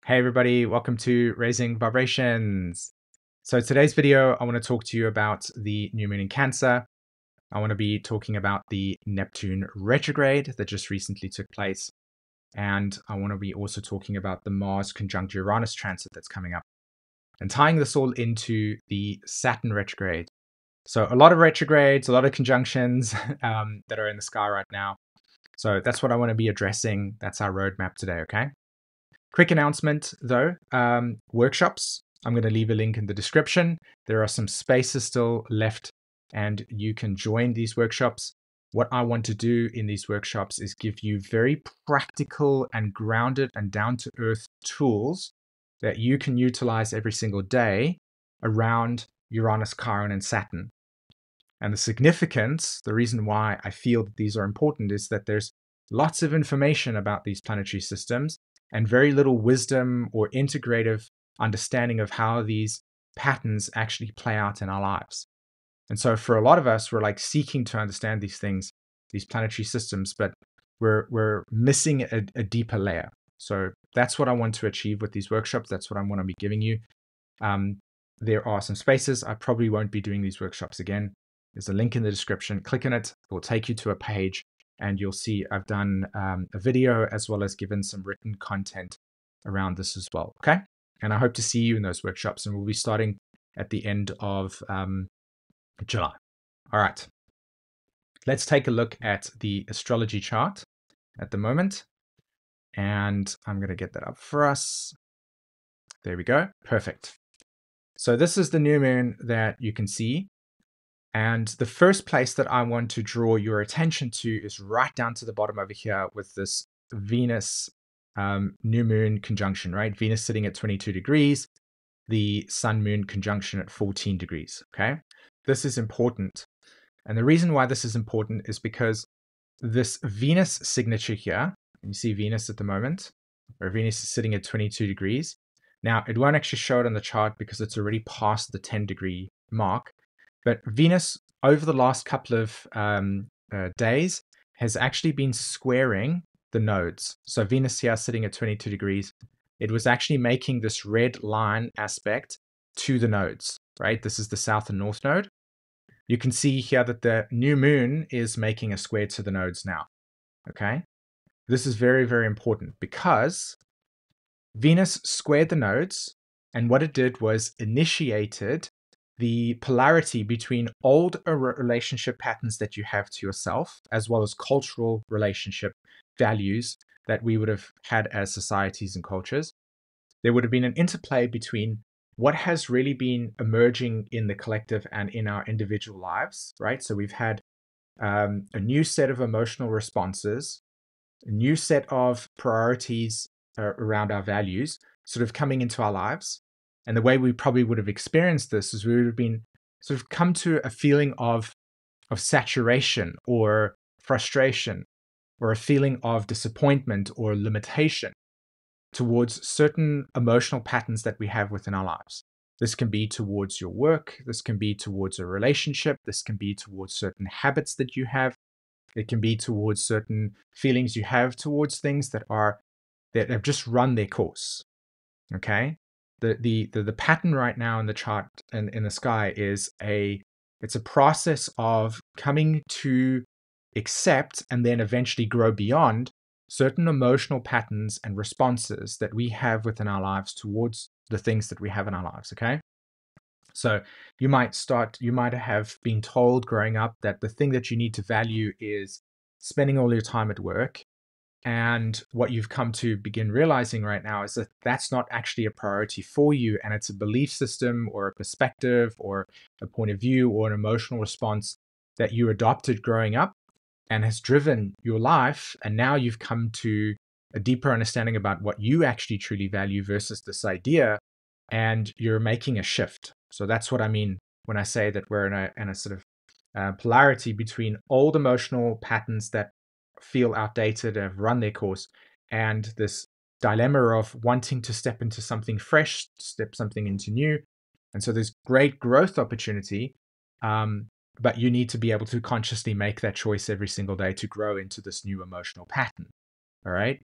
Hey everybody, welcome to Raising Vibrations. So today's video, I want to talk to you about the new moon in Cancer. I want to be talking about the Neptune retrograde that just recently took place. And I want to be also talking about the Mars conjunct Uranus transit that's coming up. And tying this all into the Saturn retrograde. So a lot of retrogrades, a lot of conjunctions that are in the sky right now. So that's what I want to be addressing. That's our roadmap today, okay? Quick announcement though, workshops. I'm going to leave a link in the description. There are some spaces still left and you can join these workshops. What I want to do in these workshops is give you very practical and grounded and down to earth tools that you can utilize every single day around Uranus, Chiron, and Saturn. And the significance, the reason why I feel that these are important is that there's lots of information about these planetary systems and very little wisdom or integrative understanding of how these patterns actually play out in our lives. And so for a lot of us, we're like seeking to understand these things, these planetary systems, but we're missing a deeper layer. So that's what I want to achieve with these workshops. That's what I want to be giving you. There are some spaces. I probably won't be doing these workshops again. There's a link in the description. Click on it. It will take you to a page and you'll see I've done a video as well as given some written content around this as well. Okay. And I hope to see you in those workshops, and we'll be starting at the end of July. All right. Let's take a look at the astrology chart at the moment. And I'm going to get that up for us. There we go. Perfect. So this is the new moon that you can see. And the first place that I want to draw your attention to is right down to the bottom over here with this Venus new moon conjunction, right? Venus sitting at 22 degrees, the sun moon conjunction at 14 degrees, okay? This is important. And the reason why this is important is because this Venus signature here, you see Venus at the moment, where Venus is sitting at 22 degrees. Now, it won't actually show it on the chart because it's already past the 10-degree mark. But Venus, over the last couple of days, has actually been squaring the nodes. So Venus here sitting at 22 degrees, it was actually making this red line aspect to the nodes, right? This is the south and north node. You can see here that the new moon is making a square to the nodes now, okay? This is very, very important because Venus squared the nodes, and what it did was initiated the polarity between old relationship patterns that you have to yourself, as well as cultural relationship values that we would have had as societies and cultures. There would have been an interplay between what has really been emerging in the collective and in our individual lives, right? So we've had a new set of emotional responses, a new set of priorities around our values sort of coming into our lives. And the way we probably would have experienced this is we would have been sort of come to a feeling of saturation or frustration or a feeling of disappointment or limitation towards certain emotional patterns that we have within our lives. This can be towards your work. This can be towards a relationship. This can be towards certain habits that you have. It can be towards certain feelings you have towards things that have just run their course. Okay? The pattern right now in the chart and in the sky is it's a process of coming to accept and then eventually grow beyond certain emotional patterns and responses that we have within our lives towards the things that we have in our lives, okay? So you might have been told growing up that the thing that you need to value is spending all your time at work. And what you've come to begin realizing right now is that that's not actually a priority for you. And it's a belief system or a perspective or a point of view or an emotional response that you adopted growing up and has driven your life. And now you've come to a deeper understanding about what you actually truly value versus this idea. And you're making a shift. So that's what I mean when I say that we're in a sort of polarity between old emotional patterns that feel outdated, have run their course, and this dilemma of wanting to step into something fresh, step something into new. And so there's great growth opportunity, but you need to be able to consciously make that choice every single day to grow into this new emotional pattern. All right.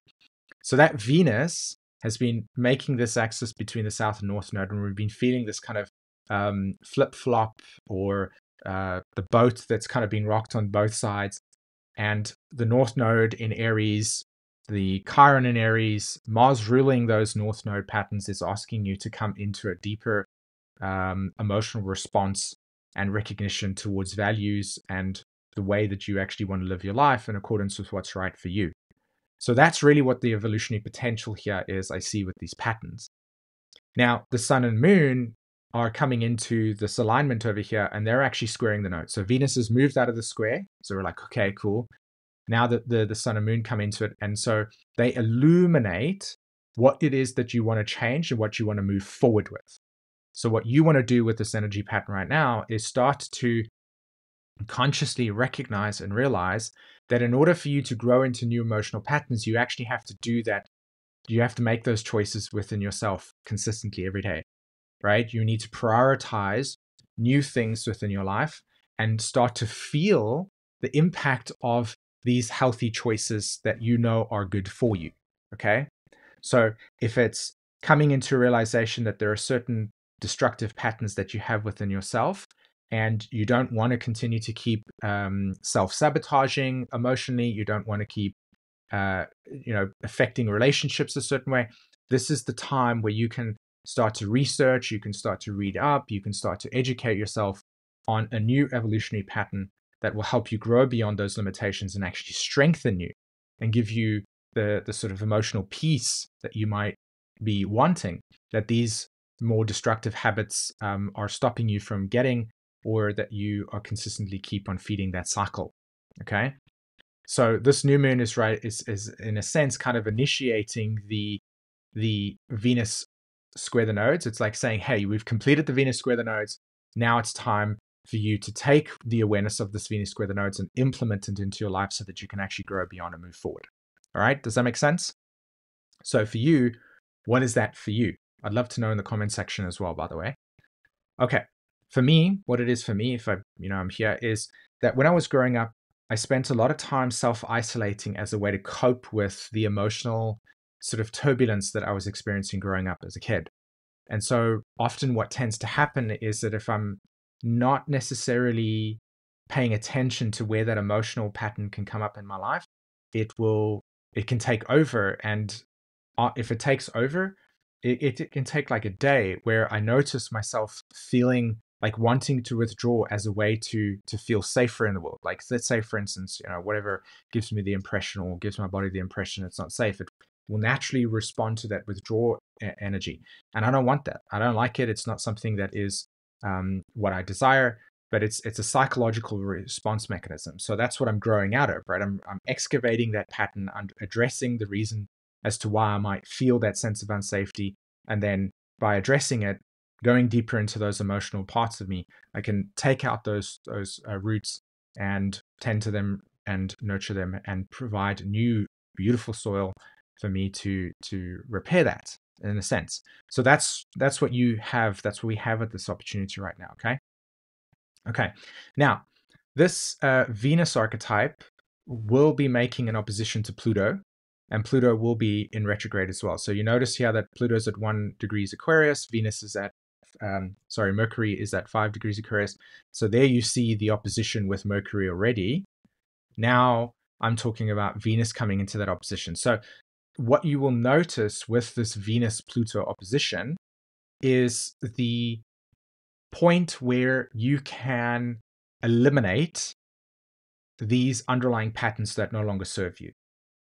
So that Venus has been making this axis between the south and north node, and we've been feeling this kind of flip-flop, or the boat that's kind of being rocked on both sides. And the north node in Aries, the Chiron in Aries, Mars ruling those north node patterns, is asking you to come into a deeper emotional response and recognition towards values and the way that you actually want to live your life in accordance with what's right for you. So that's really what the evolutionary potential here is, I see with these patterns. Now, the sun and moon are coming into this alignment over here, and they're actually squaring the node. So Venus has moved out of the square. So we're like, okay, cool. Now that the sun and moon come into it, and so they illuminate what it is that you want to change and what you want to move forward with. So what you want to do with this energy pattern right now is start to consciously recognize and realize that in order for you to grow into new emotional patterns, you actually have to do that. You have to make those choices within yourself consistently every day, right? You need to prioritize new things within your life and start to feel the impact of these healthy choices that you know are good for you, okay? So if it's coming into a realization that there are certain destructive patterns that you have within yourself, and you don't want to continue to keep self-sabotaging emotionally, you don't want to keep affecting relationships a certain way, this is the time where you can start to research, you can start to read up, you can start to educate yourself on a new evolutionary pattern that will help you grow beyond those limitations and actually strengthen you and give you the sort of emotional peace that you might be wanting, that these more destructive habits are stopping you from getting, or that you are consistently keep on feeding that cycle. Okay. So this new moon is in a sense kind of initiating the Venus square the nodes. It's like saying, hey, we've completed the Venus square the nodes. Now it's time for you to take the awareness of this Venus square the nodes and implement it into your life so that you can actually grow beyond and move forward. All right. Does that make sense? So for you, what is that for you? I'd love to know in the comment section as well, by the way. Okay. For me, what it is for me, if I'm here, is that when I was growing up, I spent a lot of time self-isolating as a way to cope with the emotional sort of turbulence that I was experiencing growing up as a kid. And so often what tends to happen is that if I'm not necessarily paying attention to where that emotional pattern can come up in my life, it can take over. And if it takes over, it can take like a day where I notice myself feeling like wanting to withdraw as a way to feel safer in the world. Like, let's say, for instance, whatever gives me the impression or gives my body the impression it's not safe, it will naturally respond to that withdrawal energy. And I don't want that. I don't like it. It's not something that is what I desire, but it's a psychological response mechanism. So that's what I'm growing out of, right? I'm excavating that pattern, I'm addressing the reason as to why I might feel that sense of unsafety. And then by addressing it, going deeper into those emotional parts of me, I can take out those roots and tend to them and nurture them and provide new, beautiful soil for me to repair that in a sense. So that's what you have. That's what we have at this opportunity right now. Okay. Now, this Venus archetype will be making an opposition to Pluto, and Pluto will be in retrograde as well. So you notice here that Pluto's at 1 degrees Aquarius, Venus is at, Mercury is at 5 degrees Aquarius. So there you see the opposition with Mercury already. Now I'm talking about Venus coming into that opposition. So what you will notice with this Venus-Pluto opposition is the point where you can eliminate these underlying patterns that no longer serve you.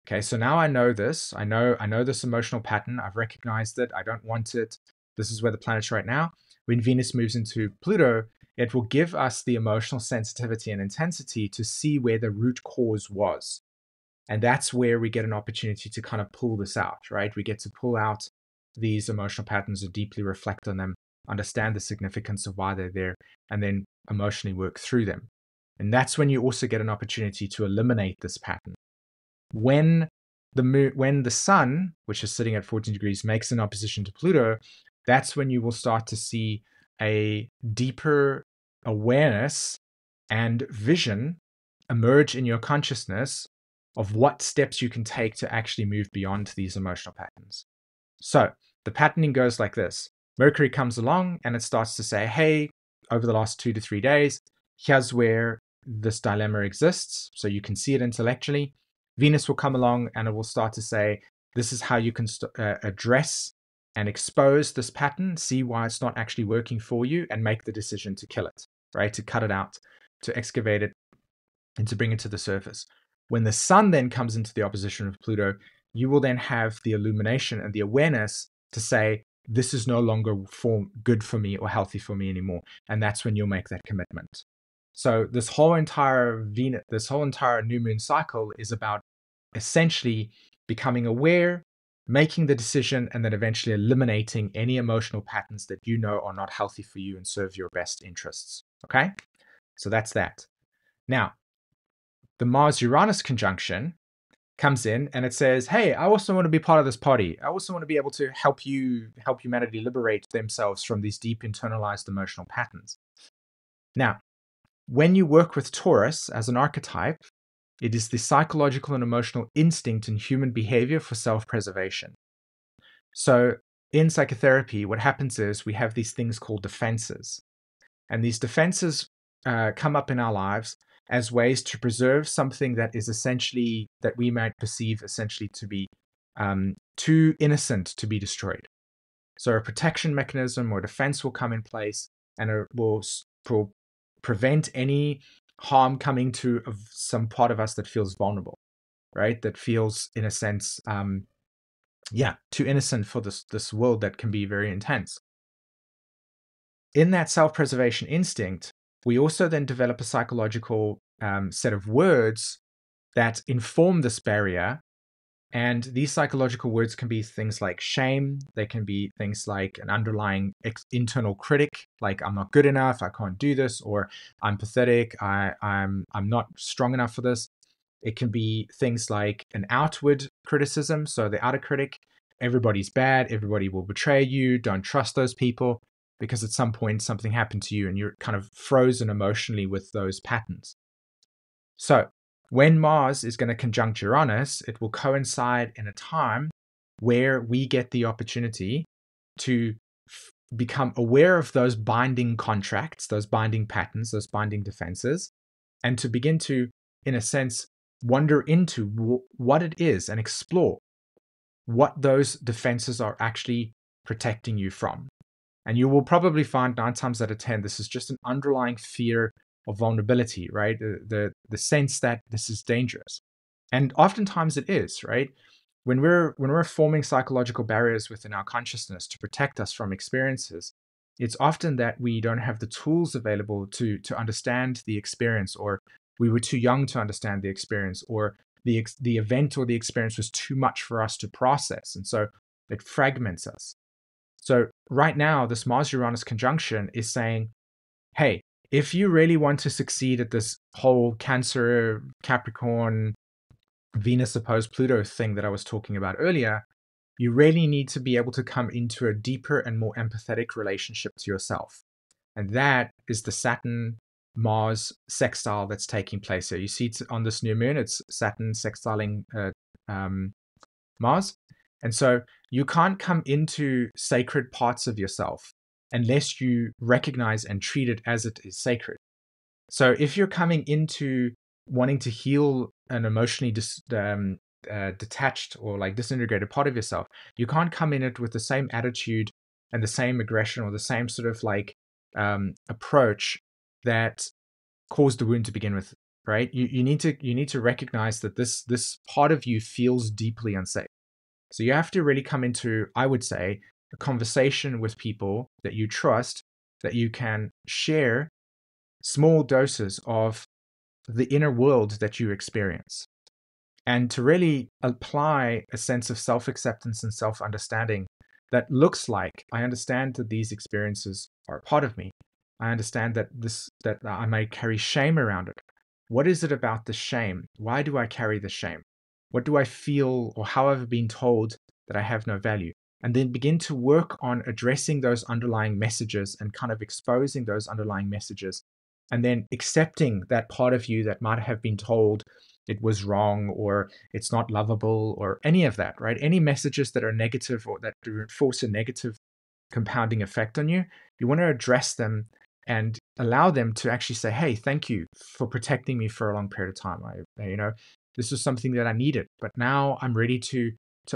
Okay, so now I know this. I know this emotional pattern. I've recognized it. I don't want it. This is where the planet's right now. When Venus moves into Pluto, it will give us the emotional sensitivity and intensity to see where the root cause was. And that's where we get an opportunity to kind of pull this out, right? We get to pull out these emotional patterns and deeply reflect on them, understand the significance of why they're there, and then emotionally work through them. And that's when you also get an opportunity to eliminate this pattern. When the sun, which is sitting at 14 degrees, makes an opposition to Pluto, that's when you will start to see a deeper awareness and vision emerge in your consciousness of what steps you can take to actually move beyond these emotional patterns. So the patterning goes like this. Mercury comes along and it starts to say, hey, over the last 2 to 3 days, here's where this dilemma exists. So you can see it intellectually. Venus will come along and it will start to say, this is how you can address and expose this pattern, see why it's not actually working for you, and make the decision to kill it, right? To cut it out, to excavate it, and to bring it to the surface. When the sun then comes into the opposition of Pluto, you will then have the illumination and the awareness to say, this is no longer good for me or healthy for me anymore. And that's when you'll make that commitment. So this whole entire new moon cycle is about essentially becoming aware, making the decision, and then eventually eliminating any emotional patterns that you know are not healthy for you and serve your best interests. Okay? So that's that. Now, the Mars-Uranus conjunction comes in and it says, hey, I also want to be part of this party. I also want to be able to help humanity liberate themselves from these deep internalized emotional patterns. Now, when you work with Taurus as an archetype, it is the psychological and emotional instinct in human behavior for self-preservation. So in psychotherapy, what happens is we have these things called defenses. And these defenses come up in our lives as ways to preserve something that is essentially, that we might perceive essentially to be too innocent to be destroyed. So a protection mechanism or defense will come in place and it will prevent any harm coming to some part of us that feels vulnerable, right? That feels, in a sense, too innocent for this world that can be very intense. In that self-preservation instinct, we also then develop a psychological set of words that inform this barrier. And these psychological words can be things like shame. They can be things like an underlying internal critic, like I'm not good enough, I can't do this, or I'm pathetic, I'm not strong enough for this. It can be things like an outward criticism. So the outer critic, everybody's bad, everybody will betray you, don't trust those people, because at some point something happened to you and you're kind of frozen emotionally with those patterns. So when Mars is going to conjunct Uranus, it will coincide in a time where we get the opportunity to become aware of those binding contracts, those binding patterns, those binding defenses, and to begin to, in a sense, wander into what it is and explore what those defenses are actually protecting you from. And you will probably find 9 times out of 10, this is just an underlying fear of vulnerability, right? The sense that this is dangerous. And oftentimes it is, right? When we're forming psychological barriers within our consciousness to protect us from experiences, it's often that we don't have the tools available to understand the experience, or we were too young to understand the experience, or the event or the experience was too much for us to process. And so it fragments us. So right now, this Mars-Uranus conjunction is saying, hey, if you really want to succeed at this whole Cancer, Capricorn, Venus opposed Pluto thing that I was talking about earlier, you really need to be able to come into a deeper and more empathetic relationship to yourself. And that is the Saturn-Mars sextile that's taking place here. You see it on this new moon, it's Saturn sextiling Mars. And so you can't come into sacred parts of yourself unless you recognize and treat it as it is sacred. So if you're coming into wanting to heal an emotionally detached or like disintegrated part of yourself, you can't come in it with the same attitude and the same aggression or the same sort of like approach that caused the wound to begin with, right? You need to recognize that this part of you feels deeply unsafe. So you have to really come into, I would say, a conversation with people that you trust, that you can share small doses of the inner world that you experience. And to really apply a sense of self-acceptance and self-understanding that looks like, I understand that these experiences are a part of me. I understand that I may carry shame around it. What is it about the shame? Why do I carry the shame? What do I feel, or how have I been told that I have no value? And then begin to work on addressing those underlying messages and kind of exposing those underlying messages, and then accepting that part of you that might have been told it was wrong, or it's not lovable, or any of that, right? Any messages that are negative or that force a negative compounding effect on you, you want to address them and allow them to actually say, hey, thank you for protecting me for a long period of time. This was something that I needed, but now I'm ready to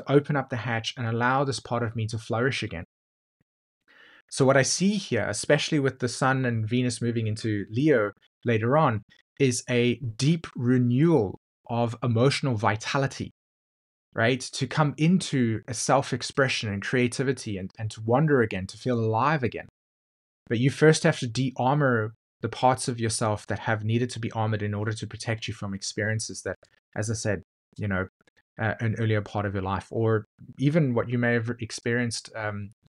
open up the hatch and allow this part of me to flourish again. So what I see here, especially with the Sun and Venus moving into Leo later on, is a deep renewal of emotional vitality, right? To come into a self-expression and creativity and to wonder again, to feel alive again. But you first have to de-armor the parts of yourself that have needed to be armored in order to protect you from experiences that, as I said, an earlier part of your life, or even what you may have experienced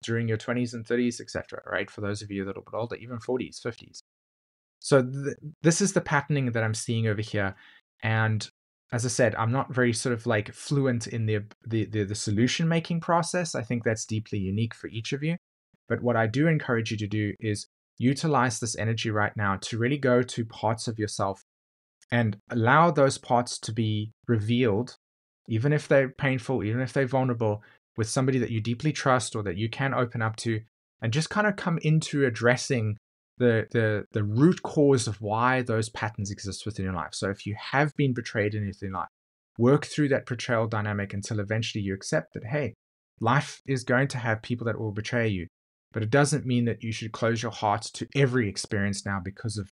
during your 20s and 30s, etc., right? For those of you that are a bit older, even 40s, 50s. So this is the patterning that I'm seeing over here. And as I said, I'm not very sort of like fluent in the solution making process. I think that's deeply unique for each of you. But what I do encourage you to do is utilize this energy right now to really go to parts of yourself and allow those parts to be revealed, even if they're painful, even if they're vulnerable, with somebody that you deeply trust or that you can open up to, and just kind of come into addressing the root cause of why those patterns exist within your life. So if you have been betrayed in your life, work through that betrayal dynamic until eventually you accept that, hey, life is going to have people that will betray you. But it doesn't mean that you should close your heart to every experience now because of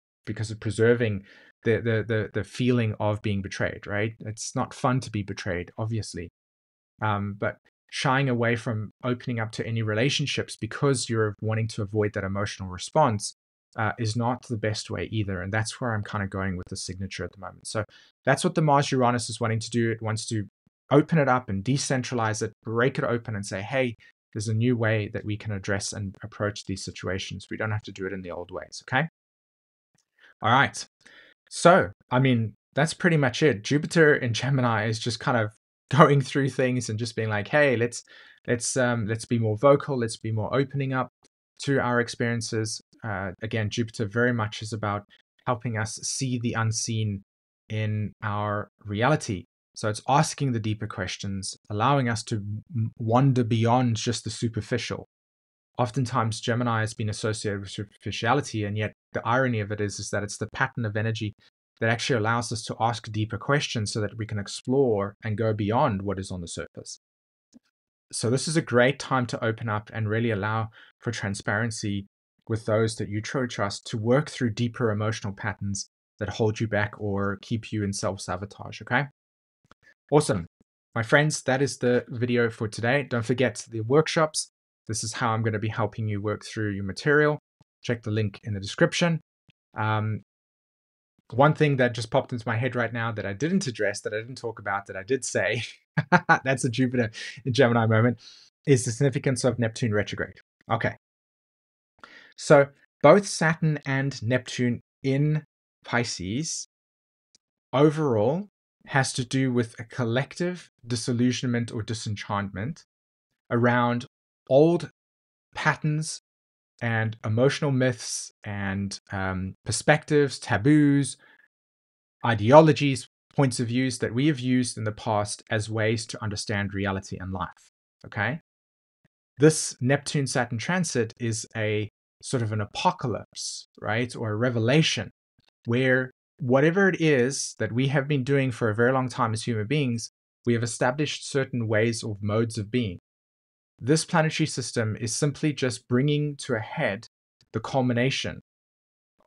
preserving the feeling of being betrayed, right? It's not fun to be betrayed, obviously. But shying away from opening up to any relationships because you're wanting to avoid that emotional response is not the best way either. And that's where I'm kind of going with the signature at the moment. So that's what the Mars Uranus is wanting to do. It wants to open it up and decentralize it, break it open and say, hey, there's a new way that we can address and approach these situations. We don't have to do it in the old ways, okay? All right. So, I mean, that's pretty much it. Jupiter in Gemini is just kind of going through things and just being like, hey, let's be more vocal, let's be more opening up to our experiences. Again, Jupiter very much is about helping us see the unseen in our reality. So it's asking the deeper questions, allowing us to wander beyond just the superficial. Oftentimes, Gemini has been associated with superficiality, and yet the irony of it is that it's the pattern of energy that actually allows us to ask deeper questions so that we can explore and go beyond what is on the surface. So this is a great time to open up and really allow for transparency with those that you truly trust to work through deeper emotional patterns that hold you back or keep you in self-sabotage, okay? Awesome. My friends, that is the video for today. Don't forget the workshops. This is how I'm going to be helping you work through your material. Check the link in the description. One thing that just popped into my head right now that I didn't address, that I didn't talk about, that I did say, that's a Jupiter in Gemini moment, is the significance of Neptune retrograde. Okay. So both Saturn and Neptune in Pisces overall has to do with a collective disillusionment or disenchantment around old patterns and emotional myths and perspectives, taboos, ideologies, points of views that we have used in the past as ways to understand reality and life. Okay? This Neptune-Saturn transit is a sort of an apocalypse, right? Or a revelation where whatever it is that we have been doing for a very long time as human beings, we have established certain ways or modes of being. This planetary system is simply just bringing to a head the culmination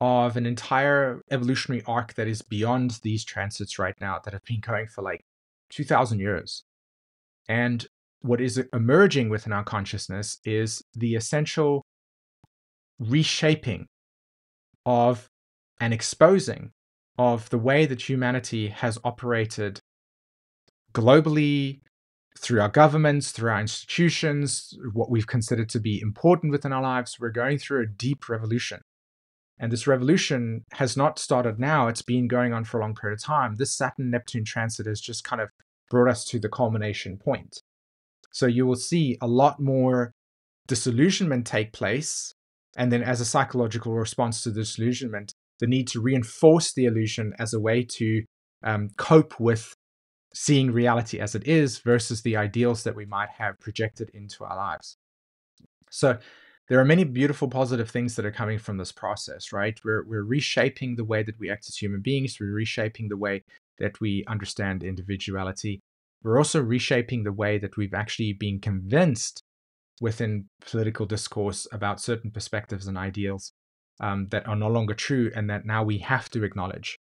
of an entire evolutionary arc that is beyond these transits right now that have been going for like 2,000 years. And what is emerging within our consciousness is the essential reshaping of and exposing of the way that humanity has operated globally, through our governments, through our institutions, what we've considered to be important within our lives. We're going through a deep revolution. And this revolution has not started now. It's been going on for a long period of time. This Saturn-Neptune transit has just kind of brought us to the culmination point. So you will see a lot more disillusionment take place. And then as a psychological response to disillusionment, the need to reinforce the illusion as a way to cope with seeing reality as it is versus the ideals that we might have projected into our lives. So there are many beautiful positive things that are coming from this process, right? We're reshaping the way that we act as human beings. We're reshaping the way that we understand individuality. We're also reshaping the way that we've actually been convinced within political discourse about certain perspectives and ideals that are no longer true and that now we have to acknowledge.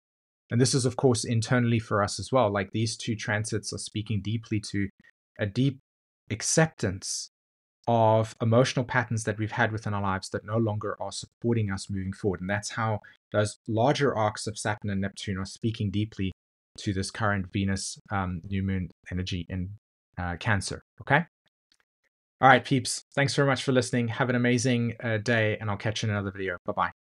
And this is, of course, internally for us as well. Like these two transits are speaking deeply to a deep acceptance of emotional patterns that we've had within our lives that no longer are supporting us moving forward. And that's how those larger arcs of Saturn and Neptune are speaking deeply to this current Venus new moon energy in Cancer. Okay. All right, peeps. Thanks very much for listening. Have an amazing day, and I'll catch you in another video. Bye-bye.